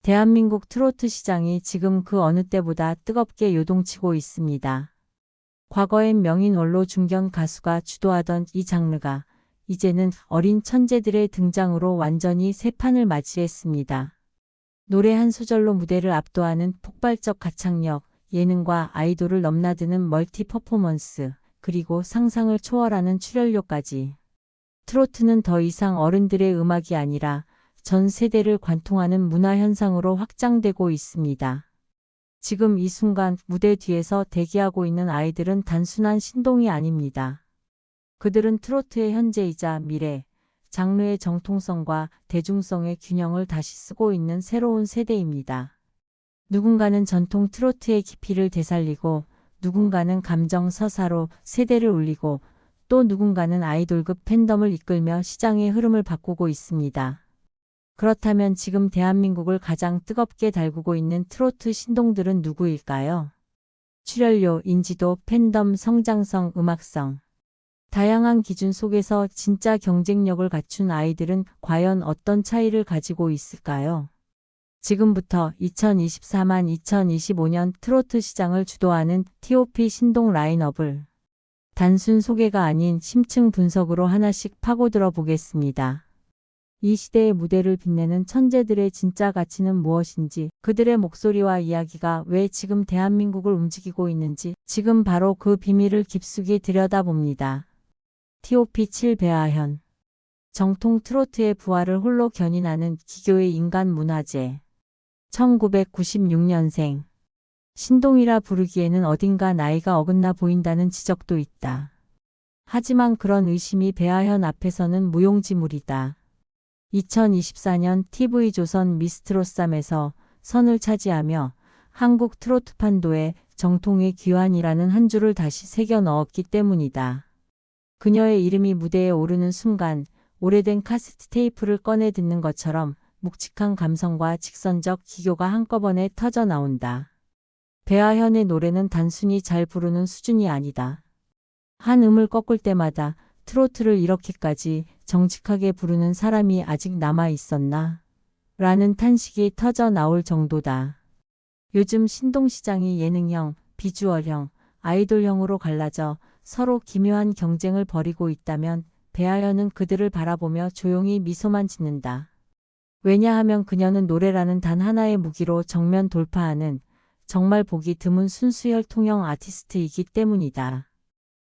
대한민국 트로트 시장이 지금 그 어느 때보다 뜨겁게 요동치고 있습니다. 과거엔 명인 원로 중견 가수가 주도하던 이 장르가 이제는 어린 천재들의 등장으로 완전히 새 판을 맞이했습니다. 노래 한 소절로 무대를 압도하는 폭발적 가창력, 예능과 아이돌을 넘나드는 멀티 퍼포먼스, 그리고 상상을 초월하는 출연료까지. 트로트는 더 이상 어른들의 음악이 아니라 전 세대를 관통하는 문화현상으로 확장되고 있습니다. 지금 이 순간 무대 뒤에서 대기하고 있는 아이들은 단순한 신동이 아닙니다. 그들은 트로트의 현재이자 미래, 장르의 정통성과 대중성의 균형을 다시 쓰고 있는 새로운 세대입니다. 누군가는 전통 트로트의 깊이를 되살리고, 누군가는 감정 서사로 세대를 울리고, 또 누군가는 아이돌급 팬덤을 이끌며 시장의 흐름을 바꾸고 있습니다. 그렇다면 지금 대한민국을 가장 뜨겁게 달구고 있는 트로트 신동들은 누구일까요? 출연료, 인지도, 팬덤, 성장성, 음악성. 다양한 기준 속에서 진짜 경쟁력을 갖춘 아이들은 과연 어떤 차이를 가지고 있을까요? 지금부터 2024-2025년 트로트 시장을 주도하는 T.O.P 신동 라인업을 단순 소개가 아닌 심층 분석으로 하나씩 파고들어 보겠습니다. 이 시대의 무대를 빛내는 천재들의 진짜 가치는 무엇인지, 그들의 목소리와 이야기가 왜 지금 대한민국을 움직이고 있는지, 지금 바로 그 비밀을 깊숙이 들여다봅니다. T.O.P 7 배아현. 정통 트로트의 부활을 홀로 견인하는 기교의 인간 문화재. 1996년생. 신동이라 부르기에는 어딘가 나이가 어긋나 보인다는 지적도 있다. 하지만 그런 의심이 배아현 앞에서는 무용지물이다. 2024년 TV조선 미스트롯3에서 선을 차지하며 한국 트로트 판도에 정통의 귀환이라는 한 줄을 다시 새겨 넣었기 때문이다. 그녀의 이름이 무대에 오르는 순간 오래된 카세트 테이프를 꺼내 듣는 것처럼 묵직한 감성과 직선적 기교가 한꺼번에 터져 나온다. 배아현의 노래는 단순히 잘 부르는 수준이 아니다. 한 음을 꺾을 때마다 트로트를 이렇게까지 정직하게 부르는 사람이 아직 남아 있었나? 라는 탄식이 터져 나올 정도다. 요즘 신동시장이 예능형, 비주얼형, 아이돌형으로 갈라져 서로 기묘한 경쟁을 벌이고 있다면 배아현은 그들을 바라보며 조용히 미소만 짓는다. 왜냐하면 그녀는 노래라는 단 하나의 무기로 정면 돌파하는 정말 보기 드문 순수혈통형 아티스트이기 때문이다.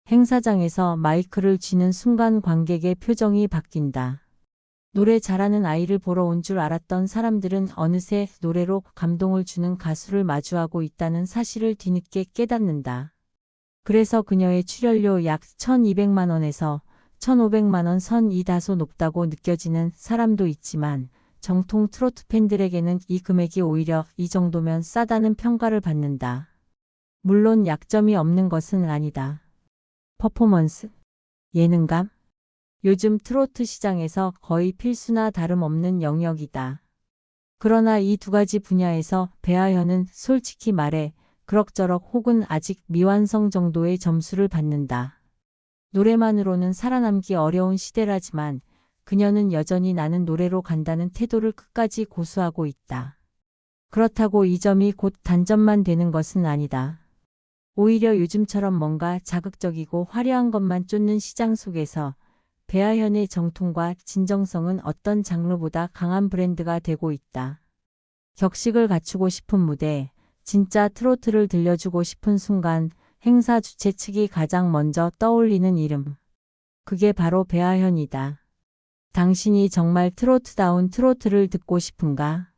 행사장에서 마이크를 쥐는 순간 관객의 표정이 바뀐다. 노래 잘하는 아이를 보러 온 줄 알았던 사람들은 어느새 노래로 감동을 주는 가수를 마주하고 있다는 사실을 뒤늦게 깨닫는다. 그래서 그녀의 출연료 약 1,200만 원에서 1,500만 원 선이 다소 높다고 느껴지는 사람도 있지만 정통 트로트 팬들에게는 이 금액이 오히려 이 정도면 싸다는 평가를 받는다. 물론 약점이 없는 것은 아니다. 퍼포먼스, 예능감. 요즘 트로트 시장에서 거의 필수나 다름없는 영역이다. 그러나 이 두 가지 분야에서 배아현은 솔직히 말해 그럭저럭 혹은 아직 미완성 정도의 점수를 받는다. 노래만으로는 살아남기 어려운 시대라지만 그녀는 여전히 나는 노래로 간다는 태도를 끝까지 고수하고 있다. 그렇다고 이 점이 곧 단점만 되는 것은 아니다. 오히려 요즘처럼 뭔가 자극적이고 화려한 것만 쫓는 시장 속에서 배아현의 정통과 진정성은 어떤 장르보다 강한 브랜드가 되고 있다. 격식을 갖추고 싶은 무대, 진짜 트로트를 들려주고 싶은 순간 행사 주최 측이 가장 먼저 떠올리는 이름. 그게 바로 배아현이다. 당신이 정말 트로트다운 트로트를 듣고 싶은가?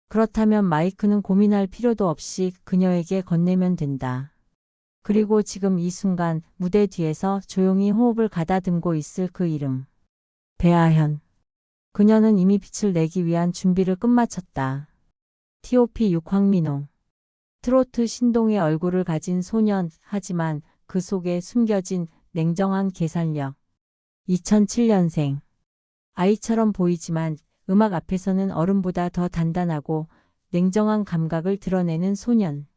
그렇다면 마이크는 고민할 필요도 없이 그녀에게 건네면 된다. 그리고 지금 이 순간 무대 뒤에서 조용히 호흡을 가다듬고 있을 그 이름. 배아현. 그녀는 이미 빛을 내기 위한 준비를 끝마쳤다. T.O.P 6 황민호. 트로트 신동의 얼굴을 가진 소년, 하지만 그 속에 숨겨진 냉정한 계산력. 2007년생. 아이처럼 보이지만 음악 앞에서는 어른보다 더 단단하고 냉정한 감각을 드러내는 소년.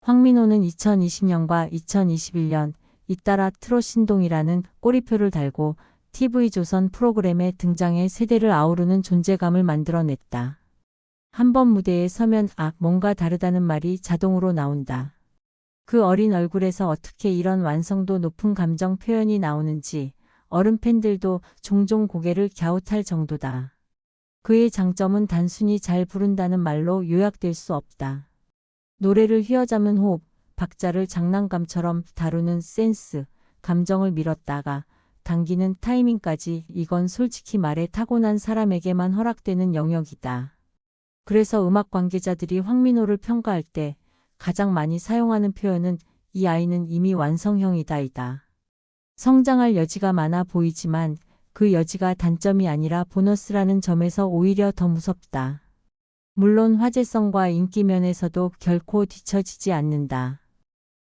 황민호는 2020년과 2021년 잇따라 트롯 신동이라는 꼬리표를 달고 TV조선 프로그램에 등장해 세대를 아우르는 존재감을 만들어냈다. 한 번 무대에 서면 뭔가 다르다는 말이 자동으로 나온다. 그 어린 얼굴에서 어떻게 이런 완성도 높은 감정 표현이 나오는지 어른 팬들도 종종 고개를 갸웃할 정도다. 그의 장점은 단순히 잘 부른다는 말로 요약될 수 없다. 노래를 휘어잡는 호흡, 박자를 장난감처럼 다루는 센스, 감정을 밀었다가 당기는 타이밍까지 이건 솔직히 말해 타고난 사람에게만 허락되는 영역이다. 그래서 음악 관계자들이 황민호를 평가할 때 가장 많이 사용하는 표현은 이 아이는 이미 완성형이다이다. 성장할 여지가 많아 보이지만 그 여지가 단점이 아니라 보너스라는 점에서 오히려 더 무섭다. 물론 화제성과 인기 면에서도 결코 뒤처지지 않는다.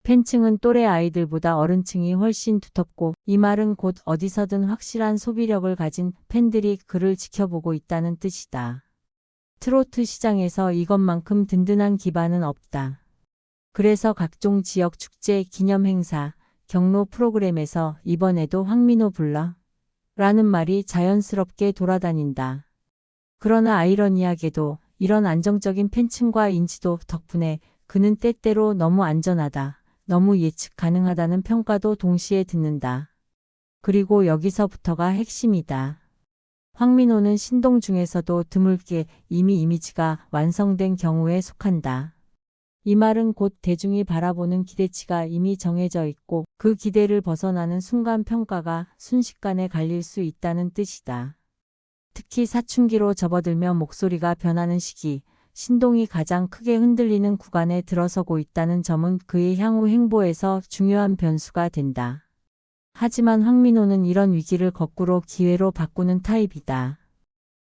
팬층은 또래 아이들보다 어른층이 훨씬 두텁고 이 말은 곧 어디서든 확실한 소비력을 가진 팬들이 그를 지켜보고 있다는 뜻이다. 트로트 시장에서 이것만큼 든든한 기반은 없다. 그래서 각종 지역 축제, 기념 행사, 경로 프로그램에서 이번에도 황민호 불러? 라는 말이 자연스럽게 돌아다닌다. 그러나 아이러니하게도 이런 안정적인 팬층과 인지도 덕분에 그는 때때로 너무 안전하다, 너무 예측 가능하다는 평가도 동시에 듣는다. 그리고 여기서부터가 핵심이다. 황민호는 신동 중에서도 드물게 이미 이미지가 완성된 경우에 속한다. 이 말은 곧 대중이 바라보는 기대치가 이미 정해져 있고 그 기대를 벗어나는 순간 평가가 순식간에 갈릴 수 있다는 뜻이다. 특히 사춘기로 접어들며 목소리가 변하는 시기, 신동이 가장 크게 흔들리는 구간에 들어서고 있다는 점은 그의 향후 행보에서 중요한 변수가 된다. 하지만 황민호는 이런 위기를 거꾸로 기회로 바꾸는 타입이다.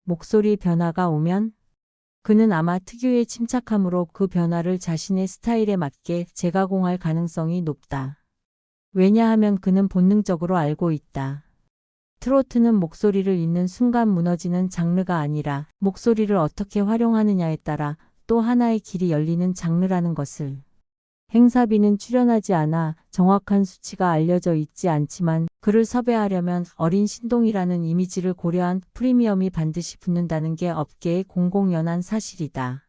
목소리 변화가 오면 그는 아마 특유의 침착함으로 그 변화를 자신의 스타일에 맞게 재가공할 가능성이 높다. 왜냐하면 그는 본능적으로 알고 있다. 트로트는 목소리를 잇는 순간 무너지는 장르가 아니라 목소리를 어떻게 활용하느냐에 따라 또 하나의 길이 열리는 장르라는 것을. 행사비는 출연하지 않아 정확한 수치가 알려져 있지 않지만 그를 섭외하려면 어린 신동이라는 이미지를 고려한 프리미엄이 반드시 붙는다는 게 업계의 공공연한 사실이다.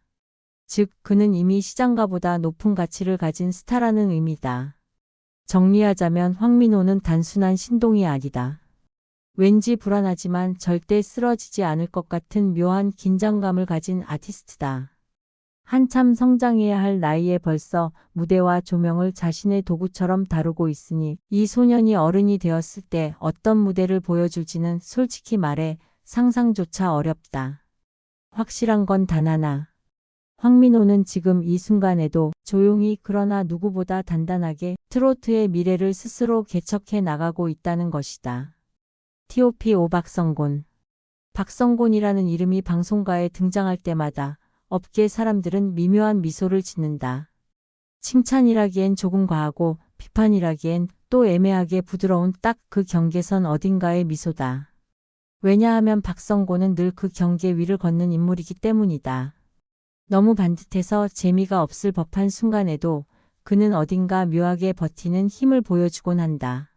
즉, 그는 이미 시장가보다 높은 가치를 가진 스타라는 의미다. 정리하자면 황민호는 단순한 신동이 아니다. 왠지 불안하지만 절대 쓰러지지 않을 것 같은 묘한 긴장감을 가진 아티스트다. 한참 성장해야 할 나이에 벌써 무대와 조명을 자신의 도구처럼 다루고 있으니 이 소년이 어른이 되었을 때 어떤 무대를 보여줄지는 솔직히 말해 상상조차 어렵다. 확실한 건 단 하나. 황민호는 지금 이 순간에도 조용히 그러나 누구보다 단단하게 트로트의 미래를 스스로 개척해 나가고 있다는 것이다. T.O.P. 박성곤. 박성곤이라는 이름이 방송가에 등장할 때마다 업계 사람들은 미묘한 미소를 짓는다. 칭찬이라기엔 조금 과하고 비판이라기엔 또 애매하게 부드러운 딱 그 경계선 어딘가의 미소다. 왜냐하면 박성곤은 늘 그 경계 위를 걷는 인물이기 때문이다. 너무 반듯해서 재미가 없을 법한 순간에도 그는 어딘가 묘하게 버티는 힘을 보여주곤 한다.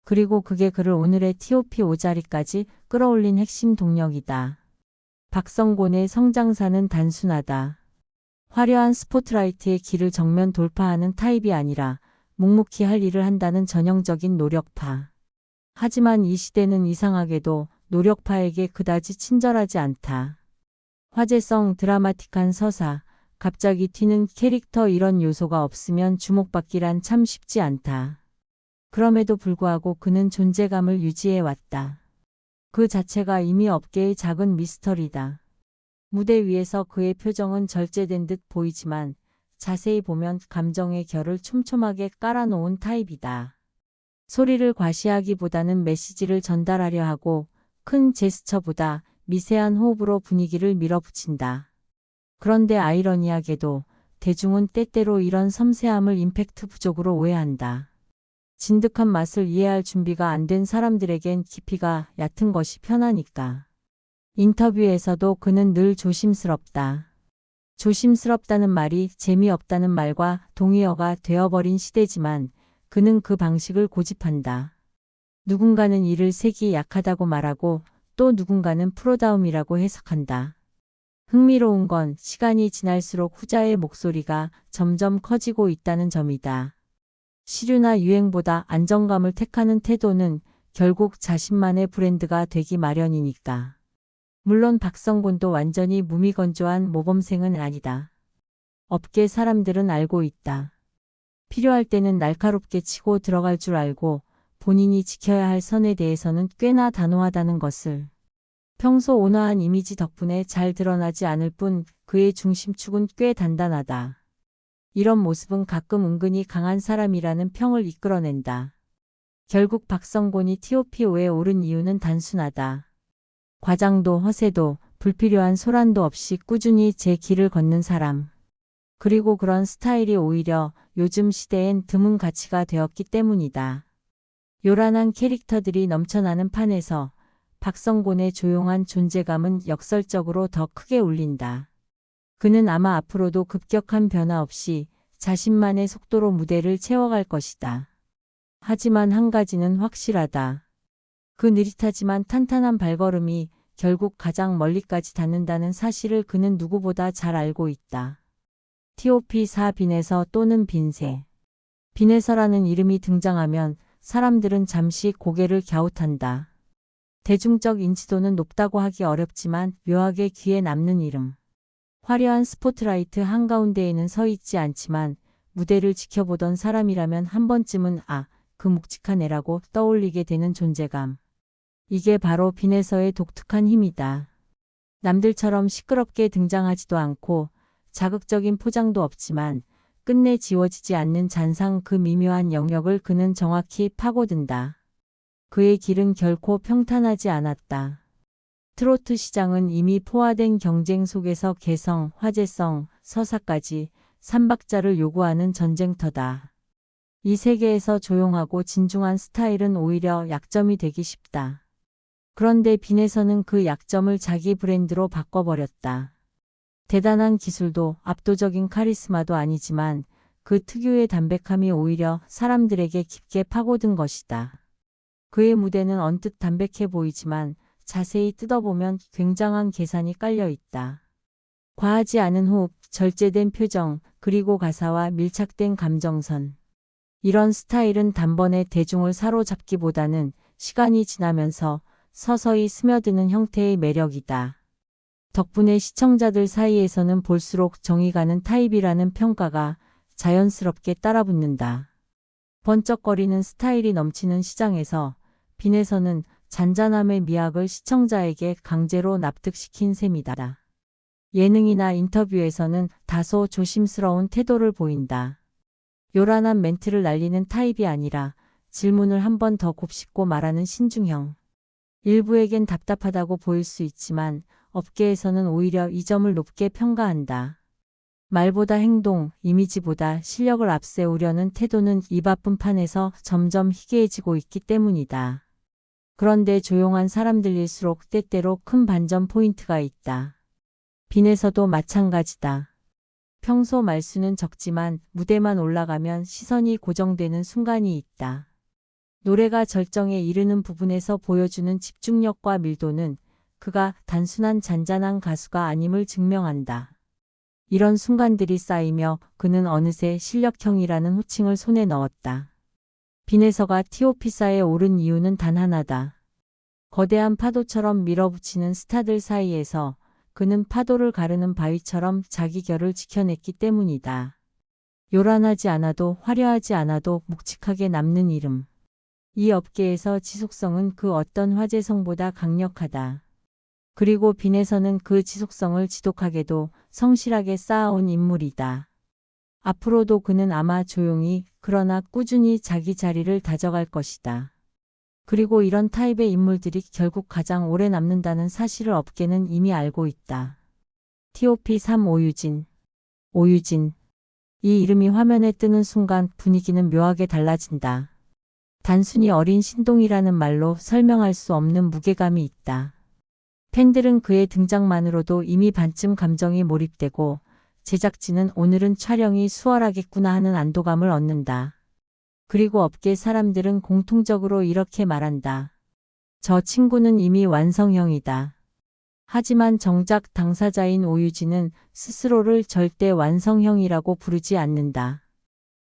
그리고 그게 그를 오늘의 T.O.P. 오자리까지 끌어올린 핵심 동력이다. 박성곤의 성장사는 단순하다. 화려한 스포트라이트의 길을 정면 돌파하는 타입이 아니라 묵묵히 할 일을 한다는 전형적인 노력파. 하지만 이 시대는 이상하게도 노력파에게 그다지 친절하지 않다. 화제성, 드라마틱한 서사, 갑자기 튀는 캐릭터 이런 요소가 없으면 주목받기란 참 쉽지 않다. 그럼에도 불구하고 그는 존재감을 유지해 왔다. 그 자체가 이미 업계의 작은 미스터리다. 무대 위에서 그의 표정은 절제된 듯 보이지만 자세히 보면 감정의 결을 촘촘하게 깔아놓은 타입이다. 소리를 과시하기보다는 메시지를 전달하려 하고 큰 제스처보다 미세한 호흡으로 분위기를 밀어붙인다. 그런데 아이러니하게도 대중은 때때로 이런 섬세함을 임팩트 부족으로 오해한다. 진득한 맛을 이해할 준비가 안 된 사람들에겐 깊이가 얕은 것이 편하니까. 인터뷰에서도 그는 늘 조심스럽다. 조심스럽다는 말이 재미없다는 말과 동의어가 되어버린 시대지만 그는 그 방식을 고집한다. 누군가는 이를 색이 약하다고 말하고 또 누군가는 프로다움이라고 해석한다. 흥미로운 건 시간이 지날수록 후자의 목소리가 점점 커지고 있다는 점이다. 시류나 유행보다 안정감을 택하는 태도는 결국 자신만의 브랜드가 되기 마련이니까. 물론 박성곤도 완전히 무미건조한 모범생은 아니다. 업계 사람들은 알고 있다. 필요할 때는 날카롭게 치고 들어갈 줄 알고 본인이 지켜야 할 선에 대해서는 꽤나 단호하다는 것을. 평소 온화한 이미지 덕분에 잘 드러나지 않을 뿐 그의 중심축은 꽤 단단하다. 이런 모습은 가끔 은근히 강한 사람이라는 평을 이끌어낸다. 결국 박성곤이 TOP5에 오른 이유는 단순하다. 과장도 허세도 불필요한 소란도 없이 꾸준히 제 길을 걷는 사람. 그리고 그런 스타일이 오히려 요즘 시대엔 드문 가치가 되었기 때문이다. 요란한 캐릭터들이 넘쳐나는 판에서 박성곤의 조용한 존재감은 역설적으로 더 크게 울린다. 그는 아마 앞으로도 급격한 변화 없이 자신만의 속도로 무대를 채워갈 것이다. 하지만 한 가지는 확실하다. 그 느릿하지만 탄탄한 발걸음이 결국 가장 멀리까지 닿는다는 사실을 그는 누구보다 잘 알고 있다. TOP4 빈에서 또는 빈세. 빈에서라는 이름이 등장하면 사람들은 잠시 고개를 갸웃한다. 대중적 인지도는 높다고 하기 어렵지만 묘하게 귀에 남는 이름. 화려한 스포트라이트 한가운데에는 서 있지 않지만 무대를 지켜보던 사람이라면 한 번쯤은 그 묵직한 애라고 떠올리게 되는 존재감. 이게 바로 빈에서의 독특한 힘이다. 남들처럼 시끄럽게 등장하지도 않고 자극적인 포장도 없지만 끝내 지워지지 않는 잔상 그 미묘한 영역을 그는 정확히 파고든다. 그의 길은 결코 평탄하지 않았다. 트로트 시장은 이미 포화된 경쟁 속에서 개성, 화제성, 서사까지 삼박자를 요구하는 전쟁터다. 이 세계에서 조용하고 진중한 스타일은 오히려 약점이 되기 쉽다. 그런데 빈에서는 그 약점을 자기 브랜드로 바꿔버렸다. 대단한 기술도 압도적인 카리스마도 아니지만 그 특유의 담백함이 오히려 사람들에게 깊게 파고든 것이다. 그의 무대는 언뜻 담백해 보이지만 자세히 뜯어보면 굉장한 계산이 깔려 있다. 과하지 않은 호흡, 절제된 표정, 그리고 가사와 밀착된 감정선. 이런 스타일은 단번에 대중을 사로잡기보다는 시간이 지나면서 서서히 스며드는 형태의 매력이다. 덕분에 시청자들 사이에서는 볼수록 정이 가는 타입이라는 평가가 자연스럽게 따라붙는다. 번쩍거리는 스타일이 넘치는 시장에서 빈에서는 잔잔함의 미학을 시청자에게 강제로 납득시킨 셈이다. 예능이나 인터뷰에서는 다소 조심스러운 태도를 보인다. 요란한 멘트를 날리는 타입이 아니라 질문을 한 번 더 곱씹고 말하는 신중형. 일부에겐 답답하다고 보일 수 있지만 업계에서는 오히려 이 점을 높게 평가한다. 말보다 행동, 이미지보다 실력을 앞세우려는 태도는 이 바쁜 판에서 점점 희귀해지고 있기 때문이다. 그런데 조용한 사람들일수록 때때로 큰 반전 포인트가 있다. 빈에서도 마찬가지다. 평소 말수는 적지만 무대만 올라가면 시선이 고정되는 순간이 있다. 노래가 절정에 이르는 부분에서 보여주는 집중력과 밀도는 그가 단순한 잔잔한 가수가 아님을 증명한다. 이런 순간들이 쌓이며 그는 어느새 실력형이라는 호칭을 손에 넣었다. 빈에서가 TOP4에 오른 이유는 단 하나다. 거대한 파도처럼 밀어붙이는 스타들 사이에서 그는 파도를 가르는 바위처럼 자기 결을 지켜냈기 때문이다. 요란하지 않아도 화려하지 않아도 묵직하게 남는 이름. 이 업계에서 지속성은 그 어떤 화제성보다 강력하다. 그리고 빈에서는 그 지속성을 지독하게도 성실하게 쌓아온 인물이다. 앞으로도 그는 아마 조용히 그러나 꾸준히 자기 자리를 다져갈 것이다. 그리고 이런 타입의 인물들이 결국 가장 오래 남는다는 사실을 업계는 이미 알고 있다. TOP3 오유진. 오유진. 이 이름이 화면에 뜨는 순간 분위기는 묘하게 달라진다. 단순히 어린 신동이라는 말로 설명할 수 없는 무게감이 있다. 팬들은 그의 등장만으로도 이미 반쯤 감정이 몰입되고 제작진은 오늘은 촬영이 수월하겠구나 하는 안도감을 얻는다. 그리고 업계 사람들은 공통적으로 이렇게 말한다. 저 친구는 이미 완성형이다. 하지만 정작 당사자인 오유진은 스스로를 절대 완성형이라고 부르지 않는다.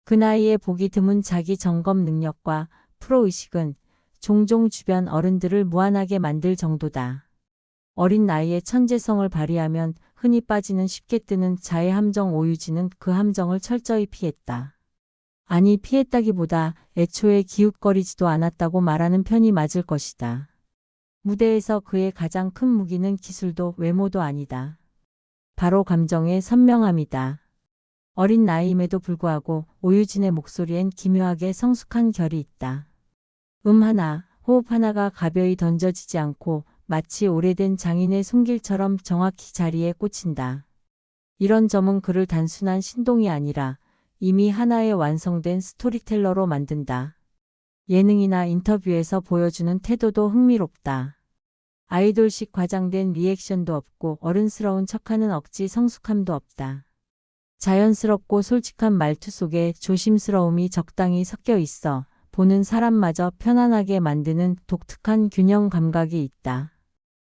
그 나이에 보기 드문 자기 점검 능력과 프로의식은 종종 주변 어른들을 무안하게 만들 정도다. 어린 나이에 천재성을 발휘하면 흔히 빠지는 쉽게 뜨는 자의 함정. 오유진은 그 함정을 철저히 피했다. 아니, 피했다기보다 애초에 기웃거리지도 않았다고 말하는 편이 맞을 것이다. 무대에서 그의 가장 큰 무기는 기술도 외모도 아니다. 바로 감정의 선명함이다. 어린 나이임에도 불구하고 오유진의 목소리엔 기묘하게 성숙한 결이 있다. 하나, 호흡 하나가 가벼이 던져지지 않고 마치 오래된 장인의 손길처럼 정확히 자리에 꽂힌다. 이런 점은 그를 단순한 신동이 아니라 이미 하나의 완성된 스토리텔러로 만든다. 예능이나 인터뷰에서 보여주는 태도도 흥미롭다. 아이돌식 과장된 리액션도 없고 어른스러운 척하는 억지 성숙함도 없다. 자연스럽고 솔직한 말투 속에 조심스러움이 적당히 섞여 있어 보는 사람마저 편안하게 만드는 독특한 균형 감각이 있다.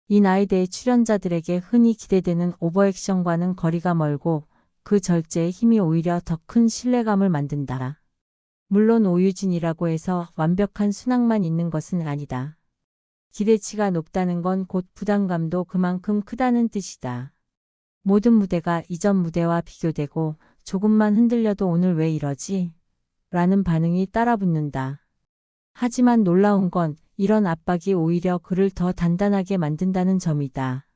이 나이대의 출연자들에게 흔히 기대되는 오버액션과는 거리가 멀고 그 절제의 힘이 오히려 더 큰 신뢰감을 만든다. 물론 오유진이라고 해서 완벽한 순항만 있는 것은 아니다. 기대치가 높다는 건 곧 부담감도 그만큼 크다는 뜻이다. 모든 무대가 이전 무대와 비교되고 조금만 흔들려도 오늘 왜 이러지? 라는 반응이 따라붙는다. 하지만 놀라운 건 이런 압박이 오히려 그를 더 단단하게 만든다는 점이다.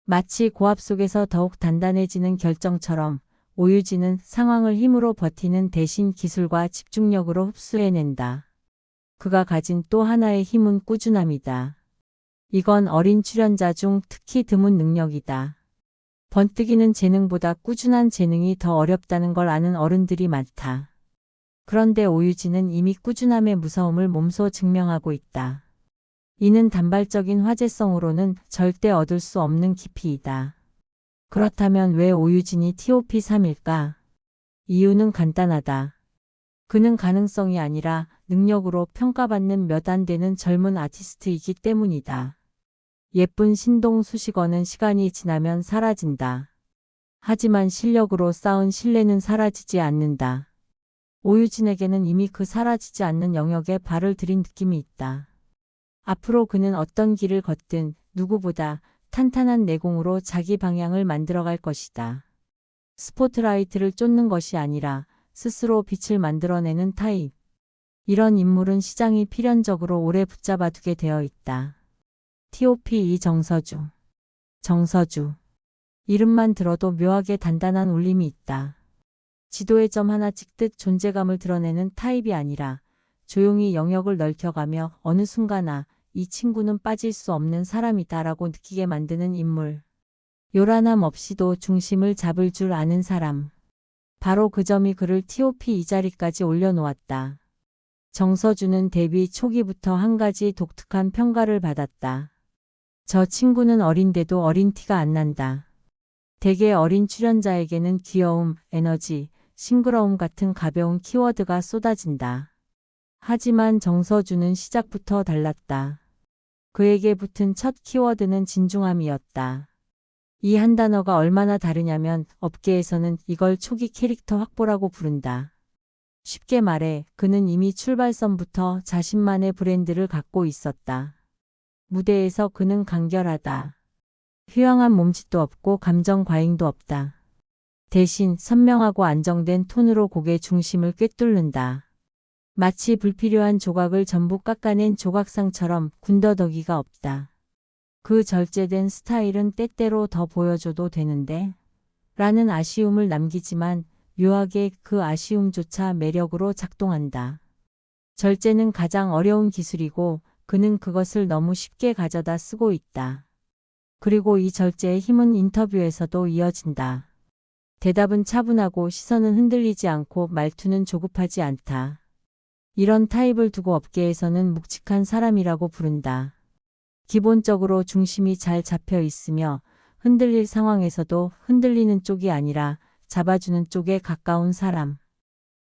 마치 고압 속에서 더욱 단단해지는 결정처럼 오유진은 상황을 힘으로 버티는 대신 기술과 집중력으로 흡수해낸다. 그가 가진 또 하나의 힘은 꾸준함이다. 이건 어린 출연자 중 특히 드문 능력이다. 번뜩이는 재능보다 꾸준한 재능이 더 어렵다는 걸 아는 어른들이 많다. 그런데 오유진은 이미 꾸준함의 무서움을 몸소 증명하고 있다. 이는 단발적인 화제성으로는 절대 얻을 수 없는 깊이이다. 그렇다면 왜 오유진이 TOP3일까? 이유는 간단하다. 그는 가능성이 아니라 능력으로 평가받는 몇 안 되는 젊은 아티스트이기 때문이다. 예쁜 신동 수식어는 시간이 지나면 사라진다. 하지만 실력으로 쌓은 신뢰는 사라지지 않는다. 오유진에게는 이미 그 사라지지 않는 영역에 발을 들인 느낌이 있다. 앞으로 그는 어떤 길을 걷든 누구보다 탄탄한 내공으로 자기 방향을 만들어갈 것이다. 스포트라이트를 쫓는 것이 아니라 스스로 빛을 만들어내는 타입. 이런 인물은 시장이 필연적으로 오래 붙잡아두게 되어 있다. TOP 이정서주. 정서주. 이름만 들어도 묘하게 단단한 울림이 있다. 지도에 점 하나 찍듯 존재감을 드러내는 타입이 아니라 조용히 영역을 넓혀가며 어느 순간 이 친구는 빠질 수 없는 사람이다라고 느끼게 만드는 인물. 요란함 없이도 중심을 잡을 줄 아는 사람. 바로 그 점이 그를 TOP 이 자리까지 올려놓았다. 정서주는 데뷔 초기부터 한 가지 독특한 평가를 받았다. 저 친구는 어린데도 어린 티가 안 난다. 대개 어린 출연자에게는 귀여움, 에너지, 싱그러움 같은 가벼운 키워드가 쏟아진다. 하지만 정서주는 시작부터 달랐다. 그에게 붙은 첫 키워드는 진중함이었다. 이 한 단어가 얼마나 다르냐면 업계에서는 이걸 초기 캐릭터 확보라고 부른다. 쉽게 말해 그는 이미 출발선부터 자신만의 브랜드를 갖고 있었다. 무대에서 그는 간결하다. 휴양한 몸짓도 없고 감정 과잉도 없다. 대신 선명하고 안정된 톤으로 곡의 중심을 꿰뚫는다. 마치 불필요한 조각을 전부 깎아낸 조각상처럼 군더더기가 없다. 그 절제된 스타일은 때때로 더 보여줘도 되는데? 라는 아쉬움을 남기지만 묘하게 그 아쉬움조차 매력으로 작동한다. 절제는 가장 어려운 기술이고 그는 그것을 너무 쉽게 가져다 쓰고 있다. 그리고 이 절제의 힘은 인터뷰에서도 이어진다. 대답은 차분하고 시선은 흔들리지 않고 말투는 조급하지 않다. 이런 타입을 두고 업계에서는 묵직한 사람이라고 부른다. 기본적으로 중심이 잘 잡혀 있으며 흔들릴 상황에서도 흔들리는 쪽이 아니라 잡아주는 쪽에 가까운 사람.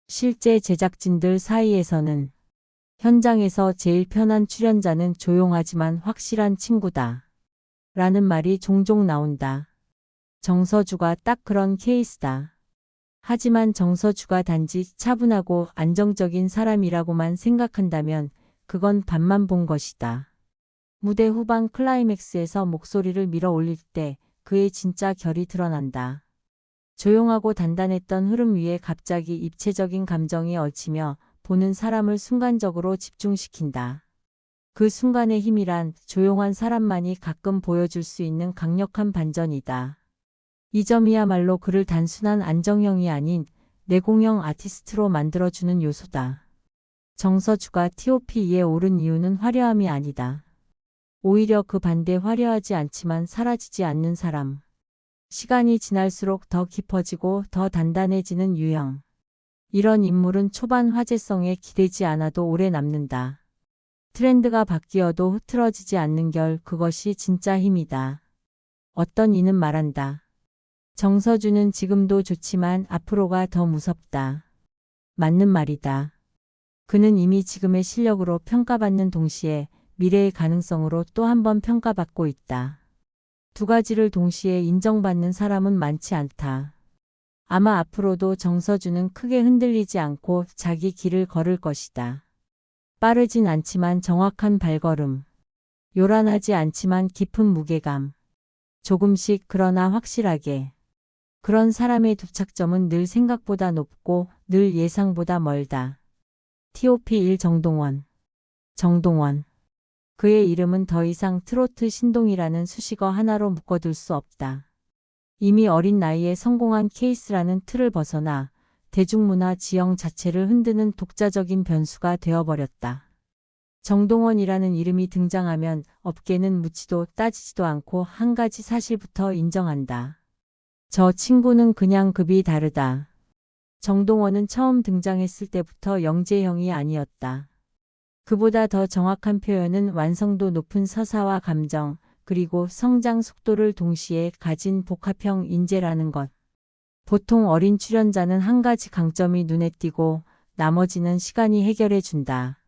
실제 제작진들 사이에서는 현장에서 제일 편한 출연자는 조용하지만 확실한 친구다. 라는 말이 종종 나온다. 정서주가 딱 그런 케이스다. 하지만 정서주가 단지 차분하고 안정적인 사람이라고만 생각한다면 그건 밤만 본 것이다. 무대 후반 클라이맥스에서 목소리를 밀어 올릴 때 그의 진짜 결이 드러난다. 조용하고 단단했던 흐름 위에 갑자기 입체적인 감정이 얽히며 보는 사람을 순간적으로 집중시킨다. 그 순간의 힘이란 조용한 사람만이 가끔 보여줄 수 있는 강력한 반전이다. 이 점이야말로 그를 단순한 안정형이 아닌 내공형 아티스트로 만들어주는 요소다. 정서주가 T.O.P.E에 오른 이유는 화려함이 아니다. 오히려 그 반대 화려하지 않지만 사라지지 않는 사람. 시간이 지날수록 더 깊어지고 더 단단해지는 유형. 이런 인물은 초반 화제성에 기대지 않아도 오래 남는다. 트렌드가 바뀌어도 흐트러지지 않는 결, 그것이 진짜 힘이다. 어떤 이는 말한다. 정서주는 지금도 좋지만 앞으로가 더 무섭다. 맞는 말이다. 그는 이미 지금의 실력으로 평가받는 동시에 미래의 가능성으로 또 한 번 평가받고 있다. 두 가지를 동시에 인정받는 사람은 많지 않다. 아마 앞으로도 정서주는 크게 흔들리지 않고 자기 길을 걸을 것이다. 빠르진 않지만 정확한 발걸음. 요란하지 않지만 깊은 무게감. 조금씩 그러나 확실하게. 그런 사람의 도착점은 늘 생각보다 높고 늘 예상보다 멀다. T.O.P. 1 정동원. 정동원. 그의 이름은 더 이상 트로트 신동이라는 수식어 하나로 묶어둘 수 없다. 이미 어린 나이에 성공한 케이스라는 틀을 벗어나 대중문화 지형 자체를 흔드는 독자적인 변수가 되어버렸다. 정동원이라는 이름이 등장하면 업계는 묻지도 따지지도 않고 한 가지 사실부터 인정한다. 저 친구는 그냥 급이 다르다. 정동원은 처음 등장했을 때부터 영재형이 아니었다. 그보다 더 정확한 표현은 완성도 높은 서사와 감정, 그리고 성장 속도를 동시에 가진 복합형 인재라는 것. 보통 어린 출연자는 한 가지 강점이 눈에 띄고 나머지는 시간이 해결해 준다.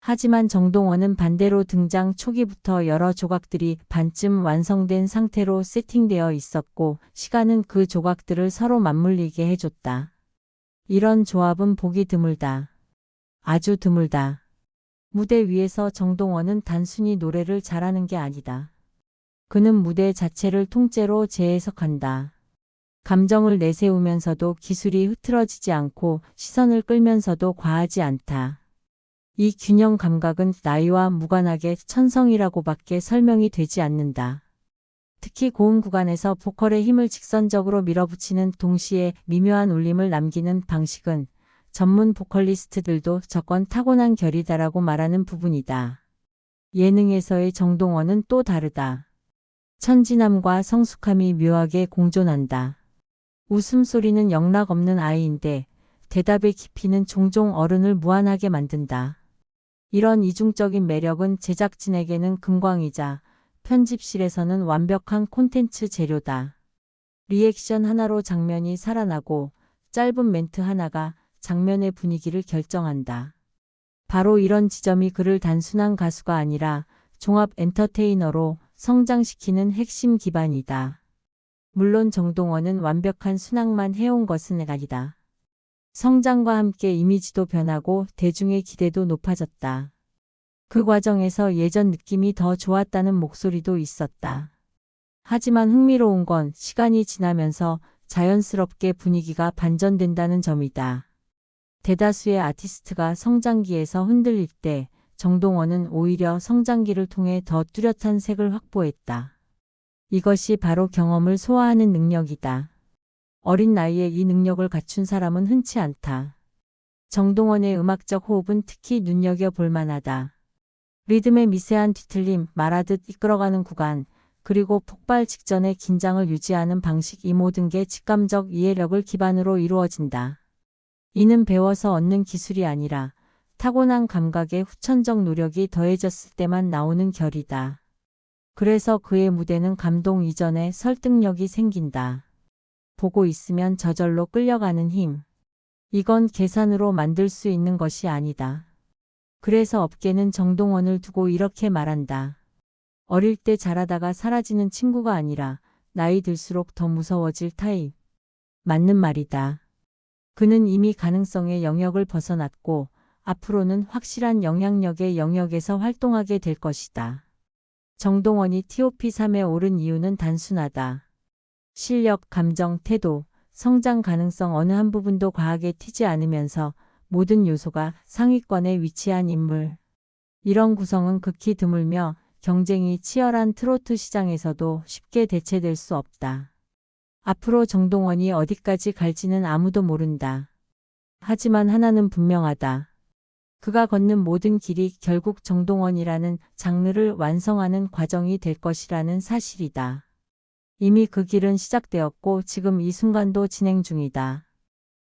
하지만 정동원은 반대로 등장 초기부터 여러 조각들이 반쯤 완성된 상태로 세팅되어 있었고 시간은 그 조각들을 서로 맞물리게 해줬다. 이런 조합은 보기 드물다. 아주 드물다. 무대 위에서 정동원은 단순히 노래를 잘하는 게 아니다. 그는 무대 자체를 통째로 재해석한다. 감정을 내세우면서도 기술이 흐트러지지 않고 시선을 끌면서도 과하지 않다. 이 균형 감각은 나이와 무관하게 천성이라고밖에 설명이 되지 않는다. 특히 고음 구간에서 보컬의 힘을 직선적으로 밀어붙이는 동시에 미묘한 울림을 남기는 방식은 전문 보컬리스트들도 저건 타고난 결이다라고 말하는 부분이다. 예능에서의 정동원은 또 다르다. 천진함과 성숙함이 묘하게 공존한다. 웃음소리는 영락없는 아이인데 대답의 깊이는 종종 어른을 무안하게 만든다. 이런 이중적인 매력은 제작진에게는 금광이자 편집실에서는 완벽한 콘텐츠 재료다. 리액션 하나로 장면이 살아나고 짧은 멘트 하나가 장면의 분위기를 결정한다. 바로 이런 지점이 그를 단순한 가수가 아니라 종합 엔터테이너로 성장시키는 핵심 기반이다. 물론 정동원은 완벽한 순항만 해온 것은 아니다. 성장과 함께 이미지도 변하고 대중의 기대도 높아졌다. 그 과정에서 예전 느낌이 더 좋았다는 목소리도 있었다. 하지만 흥미로운 건 시간이 지나면서 자연스럽게 분위기가 반전된다는 점이다. 대다수의 아티스트가 성장기에서 흔들릴 때 정동원은 오히려 성장기를 통해 더 뚜렷한 색을 확보했다. 이것이 바로 경험을 소화하는 능력이다. 어린 나이에 이 능력을 갖춘 사람은 흔치 않다. 정동원의 음악적 호흡은 특히 눈여겨볼 만하다. 리듬의 미세한 뒤틀림, 말하듯 이끌어가는 구간, 그리고 폭발 직전의 긴장을 유지하는 방식, 이 모든 게 직감적 이해력을 기반으로 이루어진다. 이는 배워서 얻는 기술이 아니라 타고난 감각에 후천적 노력이 더해졌을 때만 나오는 결이다. 그래서 그의 무대는 감동 이전에 설득력이 생긴다. 보고 있으면 저절로 끌려가는 힘. 이건 계산으로 만들 수 있는 것이 아니다. 그래서 업계는 정동원을 두고 이렇게 말한다. 어릴 때 잘하다가 사라지는 친구가 아니라 나이 들수록 더 무서워질 타입. 맞는 말이다. 그는 이미 가능성의 영역을 벗어났고 앞으로는 확실한 영향력의 영역에서 활동하게 될 것이다. 정동원이 TOP3에 오른 이유는 단순하다. 실력, 감정, 태도, 성장 가능성 어느 한 부분도 과하게 튀지 않으면서 모든 요소가 상위권에 위치한 인물. 이런 구성은 극히 드물며 경쟁이 치열한 트로트 시장에서도 쉽게 대체될 수 없다. 앞으로 정동원이 어디까지 갈지는 아무도 모른다. 하지만 하나는 분명하다. 그가 걷는 모든 길이 결국 정동원이라는 장르를 완성하는 과정이 될 것이라는 사실이다. 이미 그 길은 시작되었고 지금 이 순간도 진행 중이다.